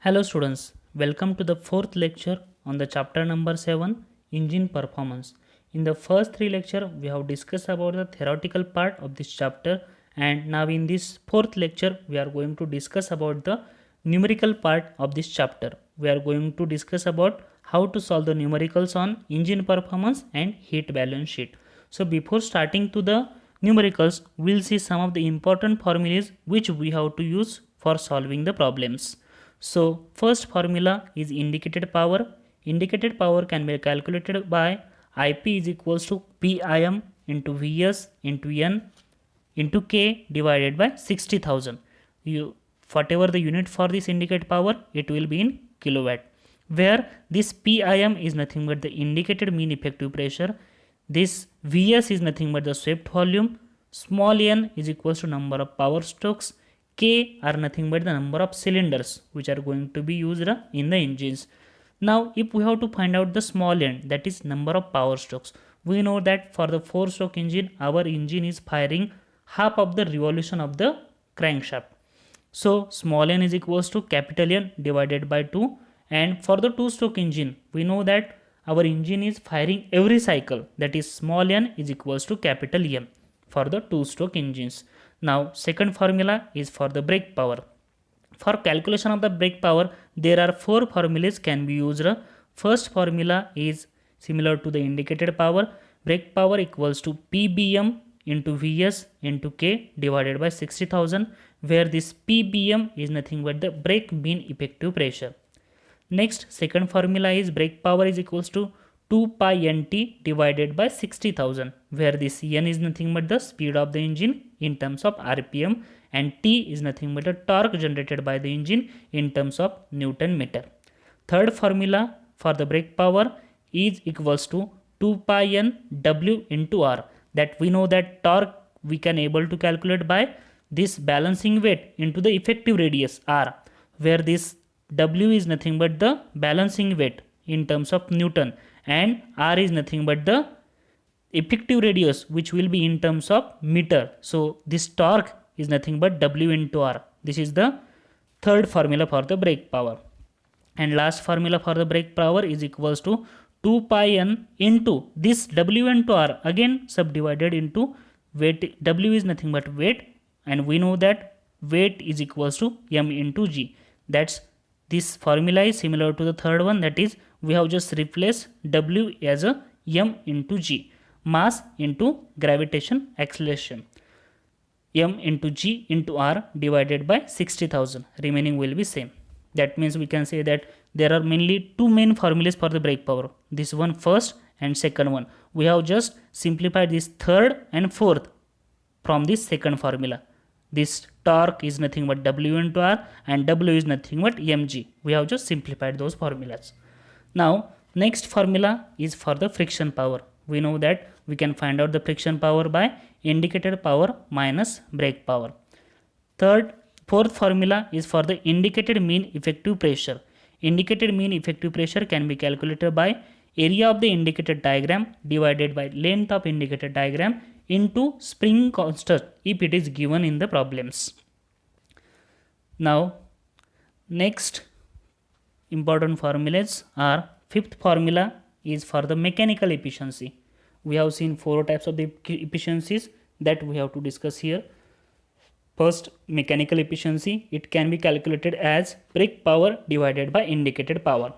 Hello students, welcome to the fourth lecture on the chapter number 7 Engine Performance. In the first three lecture we have discussed about the theoretical part of this chapter, and now in this fourth lecture we are going to discuss about the numerical part of this chapter. We are going to discuss about how to solve the numericals on engine performance and heat balance sheet. So before starting to the numericals, we'll see some of the important formulas which we have to use for solving the problems. So first formula is indicated power. Indicated power can be calculated by IP is equals to PIM into Vs into N into K divided by 60,000. You whatever the unit for this indicated power, it will be in kilowatt. Where this PIM is nothing but the indicated mean effective pressure. This Vs is nothing but the swept volume. Small n is equals to number of power strokes. K are nothing but the number of cylinders which are going to be used in the engines. Now if we have to find out the small n, that is number of power strokes, we know that for the 4-stroke engine our engine is firing half of the revolution of the crankshaft. So small n is equals to capital N divided by 2, and for the 2-stroke engine we know that our engine is firing every cycle, that is small n is equals to capital M for the 2-stroke engines. Now second formula is for the brake power. For calculation of the brake power, there are 4 formulas can be used. First formula is similar to the indicated power. Brake power equals to PBM into Vs into K divided by 60,000, where this PBM is nothing but the brake mean effective pressure. Next, second formula is brake power is equals to 2 pi nt divided by 60,000, where this n is nothing but the speed of the engine in terms of RPM and T is nothing but the torque generated by the engine in terms of Newton meter. Third formula for the brake power is equals to 2 pi n W into R, that we know that torque we can able to calculate by this balancing weight into the effective radius R, where this W is nothing but the balancing weight in terms of Newton and R is nothing but the effective radius which will be in terms of meter. So this torque is nothing but W into R. This is the third formula for the brake power. And last formula for the brake power is equals to 2 pi n into this W into R, again subdivided into weight. W is nothing but weight, and we know that weight is equals to M into G. That's this formula is similar to the third one, that is we have just replaced W as a M into G, mass into gravitation acceleration, M into G into R divided by 60,000, remaining will be same. That means we can say that there are mainly two main formulas for the brake power, this one first and second one. We have just simplified this third and fourth from this second formula. This torque is nothing but W into R and W is nothing but mg. We have just simplified those formulas. Now next formula is for the friction power. We know that we can find out the friction power by indicated power minus brake power. Fourth formula is for the indicated mean effective pressure. Indicated mean effective pressure can be calculated by area of the indicated diagram divided by length of indicated diagram into spring constant if it is given in the problems. Now next important formulas are, fifth formula is for the mechanical efficiency. We have seen 4 types of the efficiencies that we have to discuss here. First, mechanical efficiency, it can be calculated as brake power divided by indicated power.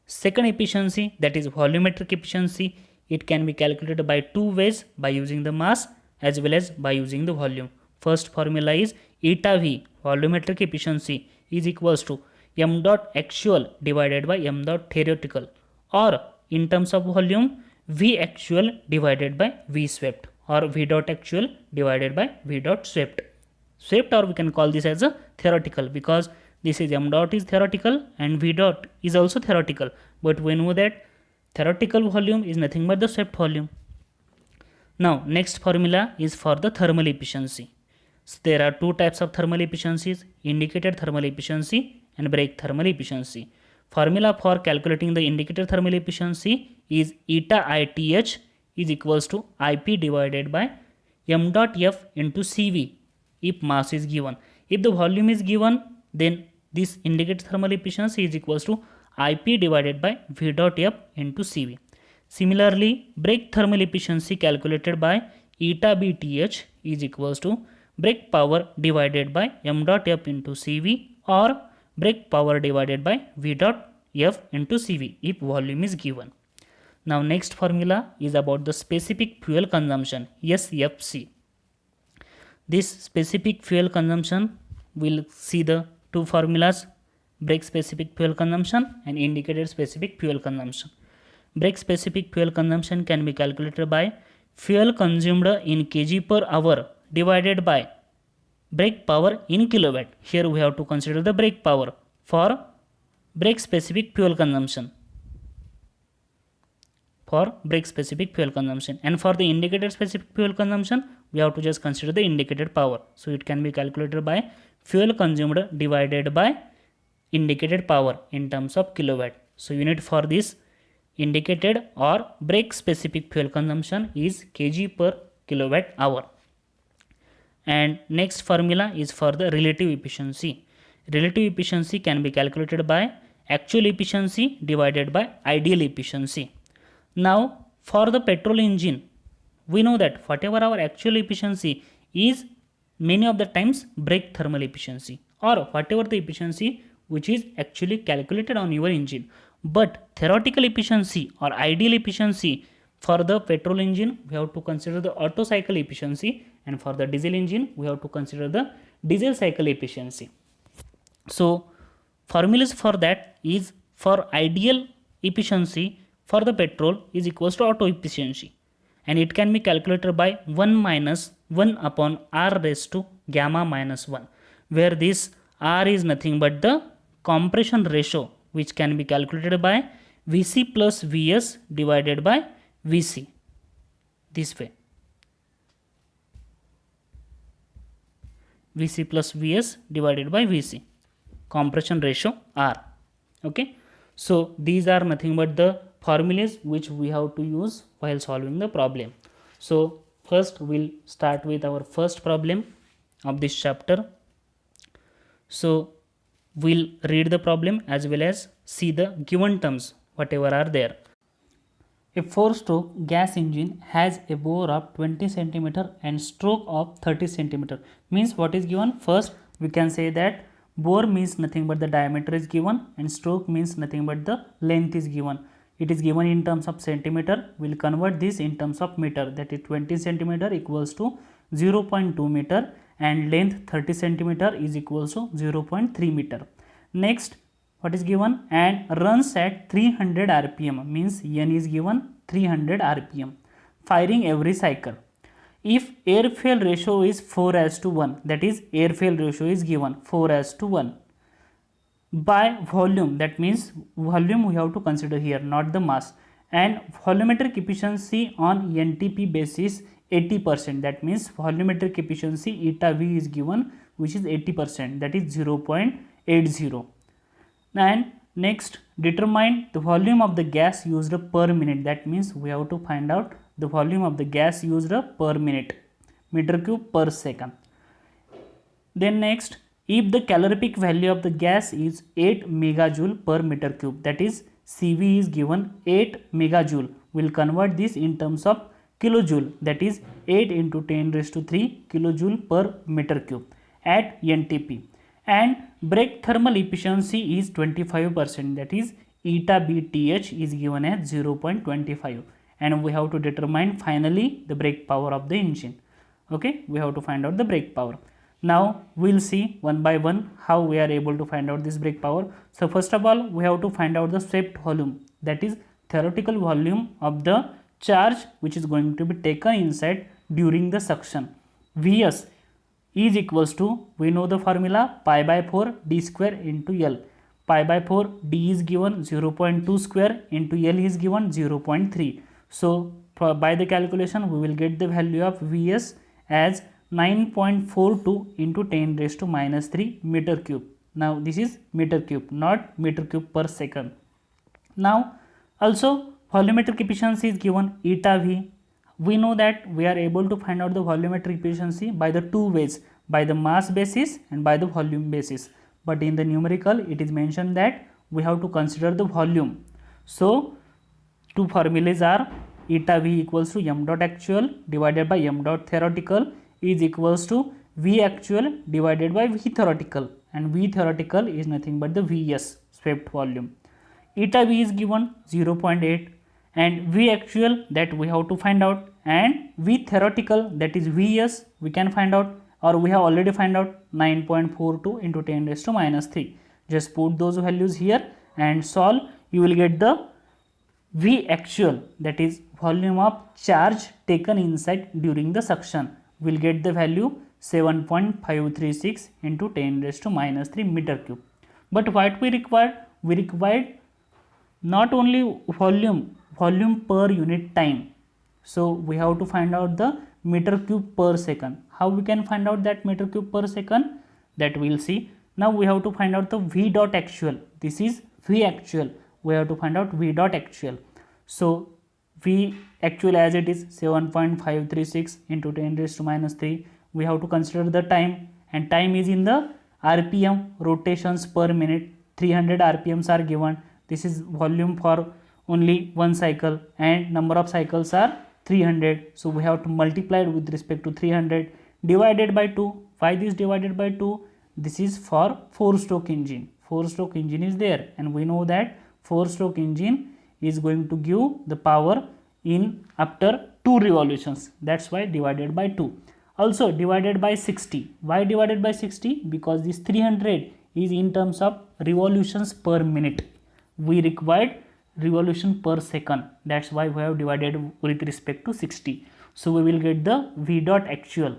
Second efficiency, that is volumetric efficiency, it can be calculated by 2 ways, by using the mass as well as by using the volume. First formula is eta V, volumetric efficiency, is equals to m dot actual divided by m dot theoretical, or in terms of volume V actual divided by V swept, or V dot actual divided by V dot swept. Swept, or we can call this as a theoretical, because this is m dot is theoretical and V dot is also theoretical, but we know that theoretical volume is nothing but the swept volume. Now next formula is for the thermal efficiency. So there are 2 types of thermal efficiencies, indicated thermal efficiency and brake thermal efficiency. Formula for calculating the indicated thermal efficiency is eta ITH is equals to IP divided by m dot F into CV if mass is given. If the volume is given, then This indicated thermal efficiency is equals to IP divided by V dot F into CV. Similarly, break thermal efficiency calculated by eta BTH is equals to break power divided by M dot F into CV or break power divided by V dot F into CV if volume is given. Now next formula is about the specific fuel consumption, SFC. This specific fuel consumption, will see the two formulas, break specific fuel consumption and indicated specific fuel consumption. Break specific fuel consumption can be calculated by fuel consumed in kg per hour divided by break power in kilowatt. Here we have to consider the break power for break specific fuel consumption. And for the indicated specific fuel consumption, we have to just consider the indicated power. So it can be calculated by fuel consumed divided by indicated power in terms of kilowatt. So unit for this indicated or break specific fuel consumption is kg per kilowatt hour. And next formula is for the relative efficiency. Relative efficiency can be calculated by actual efficiency divided by ideal efficiency. Now for the petrol engine, we know that whatever our actual efficiency is many of the times break thermal efficiency or whatever the efficiency which is actually calculated on your engine. But theoretical efficiency or ideal efficiency for the petrol engine, we have to consider the Otto cycle efficiency, and for the diesel engine we have to consider the diesel cycle efficiency. So formulas for that is for ideal efficiency for the petrol is equals to Otto efficiency, and it can be calculated by 1 minus 1 upon R raised to gamma minus 1, where this R is nothing but the compression ratio, which can be calculated by Vc plus Vs divided by Vc, this way. Vc plus Vs divided by Vc, compression ratio R. Okay, so these are nothing but the formulas which we have to use while solving the problem. So first we'll start with our first problem of this chapter. So we'll read the problem as well as see the given terms whatever are there. A 4-stroke gas engine has a bore of 20 cm and stroke of 30 cm. Means what is given? First we can say that bore means nothing but the diameter is given and stroke means nothing but the length is given. It is given in terms of centimeter. We will convert this in terms of meter, that is 20 centimeter equals to 0.2 meter and length 30 centimeter is equals to 0.3 meter. Next, what is given? And runs at 300 rpm, means n is given 300 rpm, firing every cycle. If air fuel ratio is 4:1, that is air fuel ratio is given 4:1 by volume, that means volume we have to consider here, not the mass, and volumetric efficiency on NTP basis 80%, that means volumetric efficiency eta V is given which is 80%, that is 0.80. And next, determine the volume of the gas used per minute, that means we have to find out the volume of the gas used per minute, meter cube per second. Then next, if the calorific value of the gas is 8 megajoule per meter cube, that is CV is given 8 megajoule, we will convert this in terms of kilojoule, that is 8 into 10 raised to 3 kilojoule per meter cube at NTP. And break thermal efficiency is 25%, that is eta BTH is given as 0.25, and we have to determine finally the brake power of the engine. Okay, we have to find out the brake power. Now we will see one by one how we are able to find out this brake power. So first of all, we have to find out the swept volume, that is theoretical volume of the charge which is going to be taken inside during the suction. Vs is equals to, we know the formula, pi by 4 d square into L. Pi by 4 d is given 0.2 square into L is given 0.3. So by the calculation we will get the value of Vs as 9.42 into 10 raised to minus 3 meter cube. Now this is meter cube, not meter cube per second. Now also volumetric efficiency is given eta V. We know that we are able to find out the volumetric efficiency by the two ways, by the mass basis and by the volume basis. but in the numerical it is mentioned that we have to consider the volume. So two formulas are eta v equals to m dot actual divided by m dot theoretical is equals to v actual divided by v theoretical, and v theoretical is nothing but the Vs, swept volume. Eta v is given 0.8 and v actual that we have to find out, and v theoretical that is Vs we can find out, or we have already find out 9.42 into 10 raised to minus 3. Just put those values here and solve. You will get the V actual, that is volume of charge taken inside during the suction. Will get the value 7.536 into 10 raised to minus 3 meter cube. But what we required? We required not only volume per unit time. So we have to find out the meter cube per second. How we can find out that meter cube per second? That we will see. Now we have to find out the V dot actual. This is V actual. We have to find out V dot actual. So V actual as it is 7.536 into 10 raised to minus 3. We have to consider the time, and time is in the RPM, rotations per minute. 300 RPMs are given. This is volume for only one cycle and number of cycles are 300. So we have to multiply it with respect to 300 divided by 2. Why this divided by 2? This is for 4-stroke engine. 4-stroke engine is there, and we know that 4-stroke engine is going to give the power in after 2 revolutions. That's why divided by 2. Also divided by 60. Why divided by 60? Because this 300 is in terms of revolutions per minute. We required revolution per second. That's why we have divided with respect to 60. So we will get the V dot actual,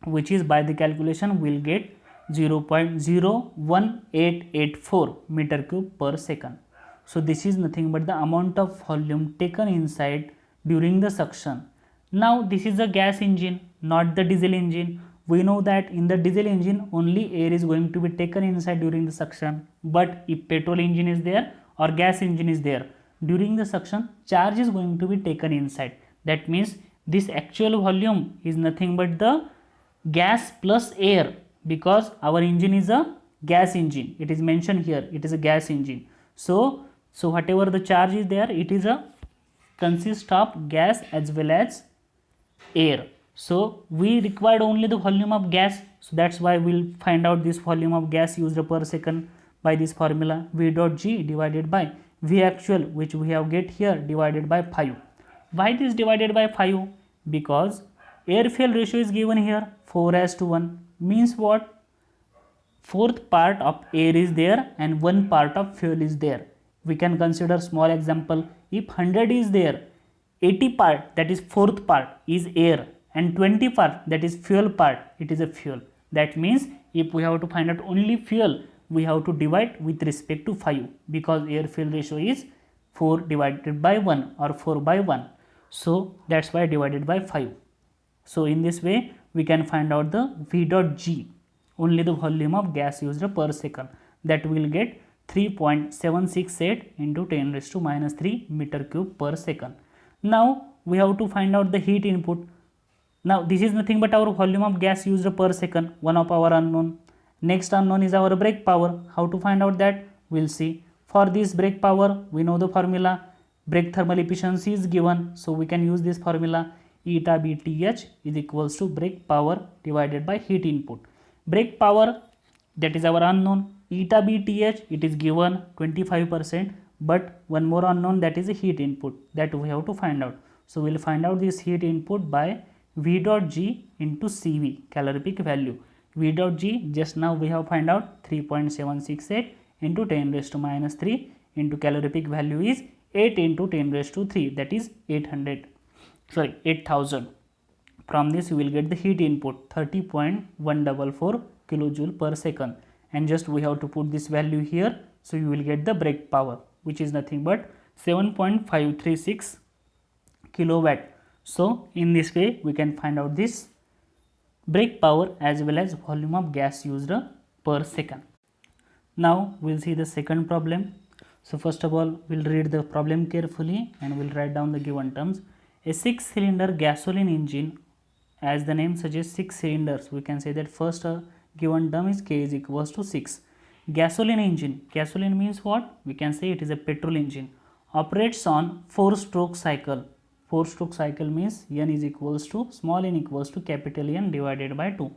which is by the calculation we will get 0.01884 meter cube per second. So this is nothing but the amount of volume taken inside during the suction. Now this is a gas engine, not the diesel engine. We know that in the diesel engine only air is going to be taken inside during the suction. But if petrol engine is there or gas engine is there, during the suction charge is going to be taken inside. That means this actual volume is nothing but the gas plus air, because our engine is a gas engine. It is mentioned here, it is a gas engine. So whatever the charge is there, it is a consist of gas as well as air. So we required only the volume of gas. So that's why we'll find out this volume of gas used per second by this formula V dot G divided by V actual, which we have get here, divided by 5. Why this divided by 5? Because air fuel ratio is given here 4:1. Means what? Fourth part of air is there and one part of fuel is there. We can consider small example. If 100 is there, 80 part, that is fourth part, is air, and 20 part, that is fuel part, it is a fuel. That means if we have to find out only fuel, we have to divide with respect to 5, because air fuel ratio is 4 divided by 1 or 4 by 1. So that's why divided by 5. So in this way we can find out the V dot G, only the volume of gas used per second. That will get 3.768 into 10 raised to minus 3 meter cube per second. Now we have to find out the heat input. Now this is nothing but our volume of gas used per second, one of our unknown. Next unknown is our brake power. How to find out that? We'll see. For this brake power, we know the formula. Brake thermal efficiency is given, so we can use this formula. Eta BTH is equals to brake power divided by heat input. Brake power, that is our unknown. Eta BTH, it is given 25%, but one more unknown, that is a heat input, that we have to find out. So we'll find out this heat input by V dot G into CV, calorific value. V dot G, just now we have find out 3.768 into 10 raised to minus 3 into calorific value is 8 into 10 raised to 3, that is 8000. From this you will get the heat input 30.144 kilojoule per second, and just we have to put this value here. So you will get the brake power, which is nothing but 7.536 kilowatt. So in this way we can find out this brake power as well as volume of gas used per second. Now we'll see the second problem. So first of all we'll read the problem carefully and we'll write down the given terms. A 6-cylinder gasoline engine, as the name suggests 6 cylinders, we can say that first given term is K is equals to 6. Gasoline engine. Gasoline means what? We can say it is a petrol engine. Operates on 4-stroke cycle. 4-stroke cycle means n is equals to small n equals to capital N divided by 2.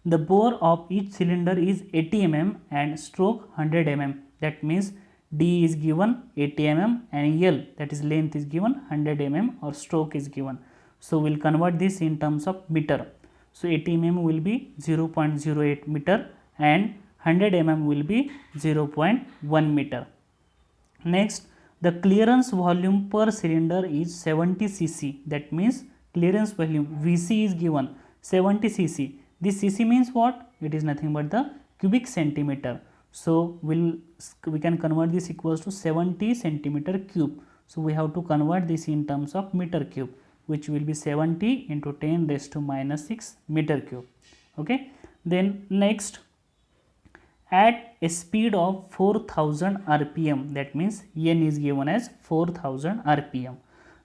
The bore of each cylinder is 80 mm and stroke 100 mm. That means D is given 80 mm and L, that is length, is given 100 mm or stroke is given. So we will convert this in terms of meter. So 80 mm will be 0.08 meter and 100 mm will be 0.1 meter. Next, the clearance volume per cylinder is 70 cc. That means clearance volume Vc is given 70 cc. This cc means what? It is nothing but the cubic centimeter. So we can convert this equals to 70 centimeter cube. So we have to convert this in terms of meter cube, which will be 70 into 10 raised to minus 6 meter cube. Okay. Then next, at a speed of 4000 rpm, that means n is given as 4000 rpm.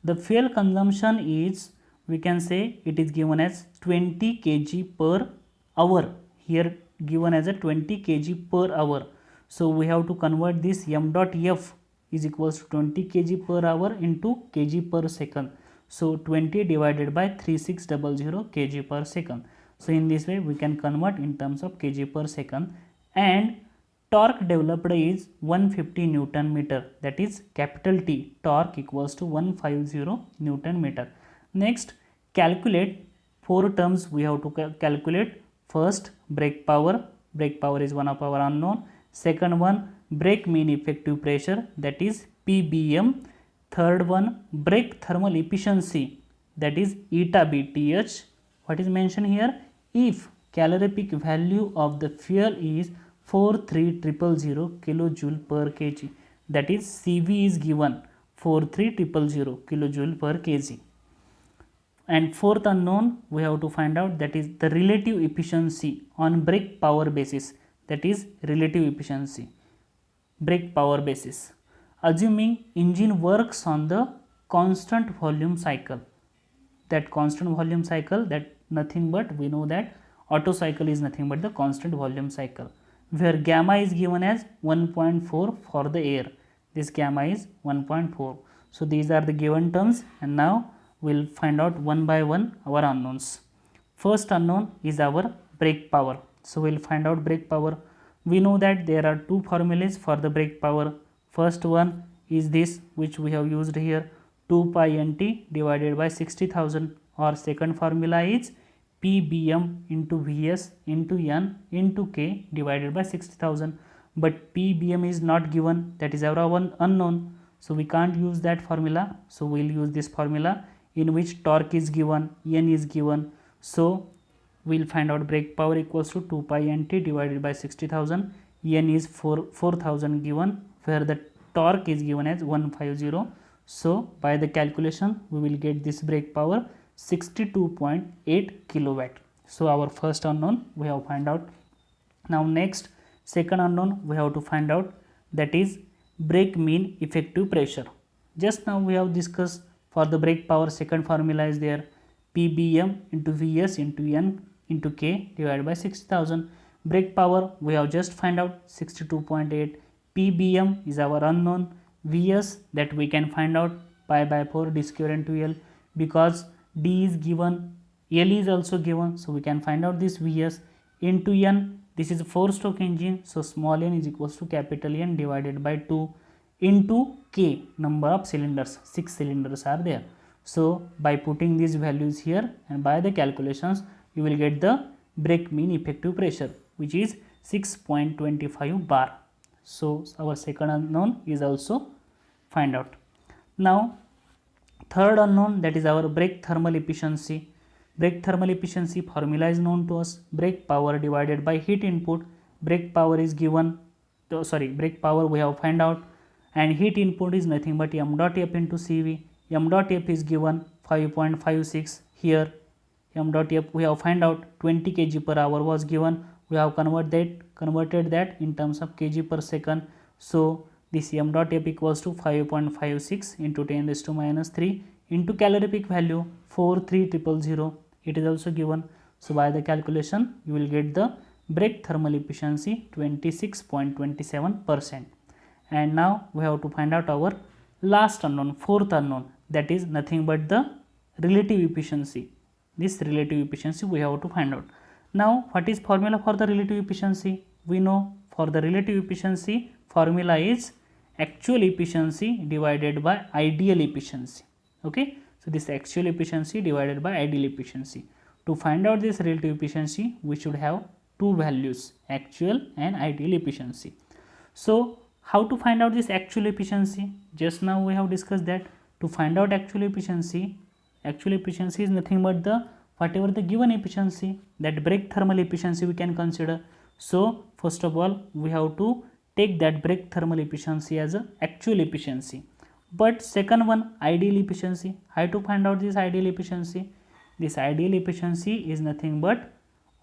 The fuel consumption is, we can say it is given as 20 kg per hour. Here given as a 20 kg per hour. So we have to convert this m dot f is equals to 20 kg per hour into kg per second. So 20 divided by 3600 kg per second. So in this way we can convert in terms of kg per second. And torque developed is 150 Newton meter, that is capital T, torque equals to 150 Newton meter. Next, calculate 4 terms we have to calculate. First, brake power is one of our unknown. Second one, brake mean effective pressure, that is PBM. Third one, brake thermal efficiency, that is eta BTH. What is mentioned here? If calorific value of the fuel is 43000 kilojoule per kg, that is CV is given 43000 kilojoule per kg. And fourth unknown we have to find out, that is the relative efficiency on brake power basis, that is relative efficiency brake power basis, assuming engine works on the constant volume cycle. That constant volume cycle, that nothing but, we know that Otto cycle is nothing but the constant volume cycle, where gamma is given as 1.4 for the air. This gamma is 1.4. So these are the given terms, and now we will find out one by one our unknowns. First unknown is our brake power. So we will find out brake power. We know that there are two formulas for the brake power. First one is this, which we have used here, 2 pi nt divided by 60,000, or second formula is PBM into Vs into N into K divided by 60,000. But PBM is not given, that is our one unknown. So we can't use that formula. So we will use this formula in which torque is given, N is given. So we will find out brake power equals to 2 pi nt divided by 60,000. N is 4000 given, where the torque is given as 150. So by the calculation we will get this brake power 62.8 kilowatt. So our first unknown we have find out. Now next, second unknown we have to find out, that is brake mean effective pressure. Just now we have discussed for the brake power, second formula is there, PBM into Vs into N into K divided by 60,000. Brake power we have just find out 62.8. PBM is our unknown. Vs, that we can find out pi by 4 d square into L, because D is given, L is also given, so we can find out this Vs into N. This is a 4-stroke engine, so small n is equals to capital N divided by 2 into K, number of cylinders, 6 cylinders are there. So by putting these values here and by the calculations, you will get the brake mean effective pressure, which is 6.25 bar. So our second unknown is also find out. Now third unknown, that is our brake thermal efficiency. Brake thermal efficiency formula is known to us, brake power divided by heat input. Brake power is given, brake power we have find out, and heat input is nothing but m dot f into Cv. M dot f is given 5.56. Here m dot f we have find out 20 kg per hour was given. We have converted that in terms of kg per second. So this m dot f equals to 5.56 into 10 raised to minus 3 into calorific value 43000. It is also given. So by the calculation you will get the brake thermal efficiency 26.27%. And now we have to find out our last unknown, fourth unknown, that is nothing but the relative efficiency. This relative efficiency we have to find out. Now what is formula for the relative efficiency? We know for the relative efficiency formula is actual efficiency divided by ideal efficiency. Okay, so this actual efficiency divided by ideal efficiency. To find out this relative efficiency, we should have two values, actual and ideal efficiency. So how to find out this actual efficiency? Just now we have discussed that to find out actual efficiency is nothing but the whatever the given efficiency, that brake thermal efficiency we can consider. So first of all we have to take that brake thermal efficiency as a actual efficiency. But second one, ideal efficiency. How to find out this ideal efficiency? This ideal efficiency is nothing but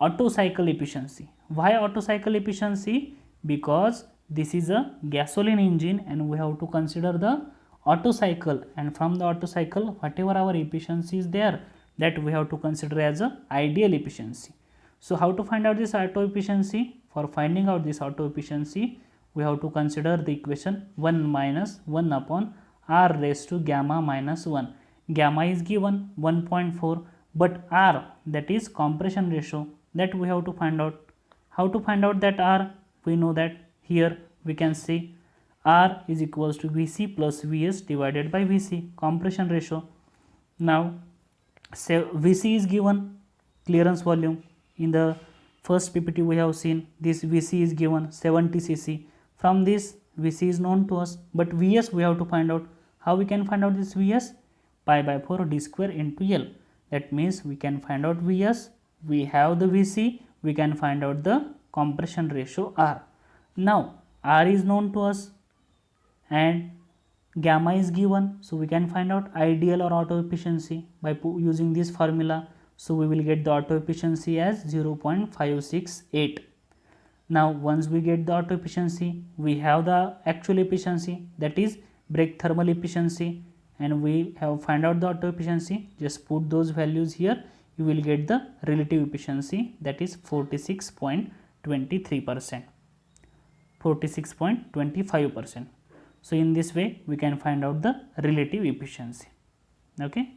Otto cycle efficiency. Why Otto cycle efficiency? Because this is a gasoline engine and we have to consider the Otto cycle, and from the Otto cycle whatever our efficiency is there, that we have to consider as a ideal efficiency. So how to find out this Otto efficiency? For finding out this Otto efficiency, we have to consider the equation 1 minus 1 upon r raised to gamma minus 1. Gamma is given 1.4, but r, that is compression ratio, that we have to find out. How to find out that r? We know that here we can see r is equals to Vc plus Vs divided by Vc, compression ratio. Now Vc is given, clearance volume. In the first PPT we have seen this Vc is given 70 cc. From this Vc is known to us, but Vs we have to find out. How we can find out this Vs? Pi by 4 d square into L. That means we can find out Vs, we have the Vc, we can find out the compression ratio R. Now R is known to us and gamma is given, so we can find out ideal or Otto efficiency by using this formula. So we will get the Otto efficiency as 0.568. Now once we get the Otto efficiency, we have the actual efficiency, that is brake thermal efficiency, and we have find out the Otto efficiency. Just put those values here, you will get the relative efficiency, that is 46.23%, 46.25%. So in this way we can find out the relative efficiency. Okay.